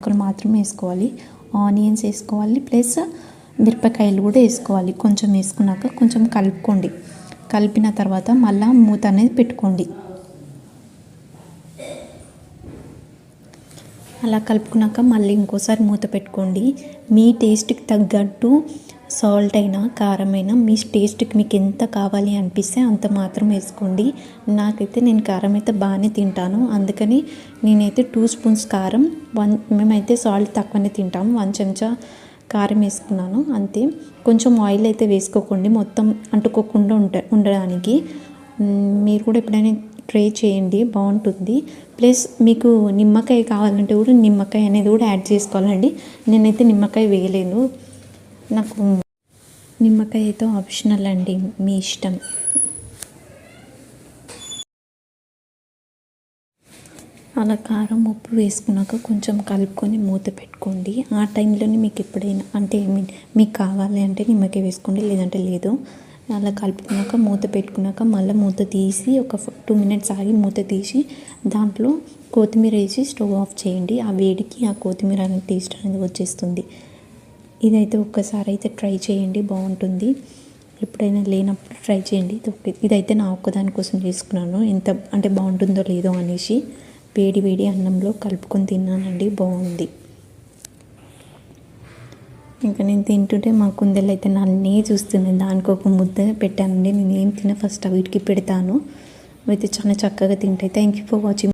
ముక్కలు మాత్రమే వేసుకోవాలి. ఆనియన్స్ వేసుకోవాలి, ప్లస్ మిరపకాయలు కూడా వేసుకోవాలి. కొంచెం వేసుకున్నాక కొంచెం కలుపుకోండి. కలిపిన తర్వాత మళ్ళీ మూత అనేది పెట్టుకోండి. అలా కలుపుకున్నాక మళ్ళీ ఇంకోసారి మూత పెట్టుకోండి. మీ టేస్ట్కి తగ్గట్టు సాల్ట్ అయినా కారమైనా మీ టేస్ట్కి మీకు ఎంత కావాలి అనిపిస్తే అంత మాత్రం వేసుకోండి. నాకైతే నేను కారం అయితే బాగానే తింటాను, అందుకని నేనైతే 2 స్పూన్స్ కారం, మేమైతే సాల్ట్ తక్కువనే తింటాము, 1 చెంచా కారం వేసుకున్నాను అంతే. కొంచెం ఆయిల్ అయితే వేసుకోకండి, మొత్తం అంటుకోకుండా ఉండడానికి. మీరు కూడా ఎప్పుడైనా ట్రై చేయండి, బాగుంటుంది. ప్లస్ మీకు నిమ్మకాయ కావాలంటే కూడా నిమ్మకాయ అనేది కూడా యాడ్ చేసుకోవాలండి. నేనైతే నిమ్మకాయ వేయలేను, నాకు నిమ్మకాయ అయితే ఆప్షనల్ అండి, మీ ఇష్టం. అలా కారం ఉప్పు వేసుకున్నాక కొంచెం కలుపుకొని మూత పెట్టుకోండి. ఆ టైంలోనే మీకు ఎప్పుడైనా అంటే మీకు కావాలి అంటే నిమ్మకాయ వేసుకోండి, లేదంటే లేదు. అలా కలుపుకున్నాక మూత పెట్టుకున్నాక మళ్ళీ మూత తీసి ఒక 2 మినిట్స్ ఆగి మూత తీసి దాంట్లో కొత్తిమీర వేసి స్టవ్ ఆఫ్ చేయండి. ఆ వేడికి ఆ కొత్తిమీర అనే టేస్ట్ అనేది వచ్చేస్తుంది. ఇదైతే ఒక్కసారి అయితే ట్రై చేయండి, బాగుంటుంది. ఎప్పుడైనా లేనప్పుడు ట్రై చేయండి. ఇదైతే నా ఒక్కదాని కోసం చేసుకున్నాను, ఎంత అంటే బాగుంటుందో లేదో అనేసి. వేడి వేడి అన్నంలో కలుపుకొని తిన్నానండి, బాగుంది. ఇంకా నేను తింటుంటే మా కుందేలు అయితే నన్నే చూస్తుంది. దానికి ఒక ముద్ద పెట్టానండి, నేను ఏం తిన్నా ఫస్ట్ వీటికి పెడతాను. అయితే చాలా చక్కగా తింటాయి. Thank you for watching.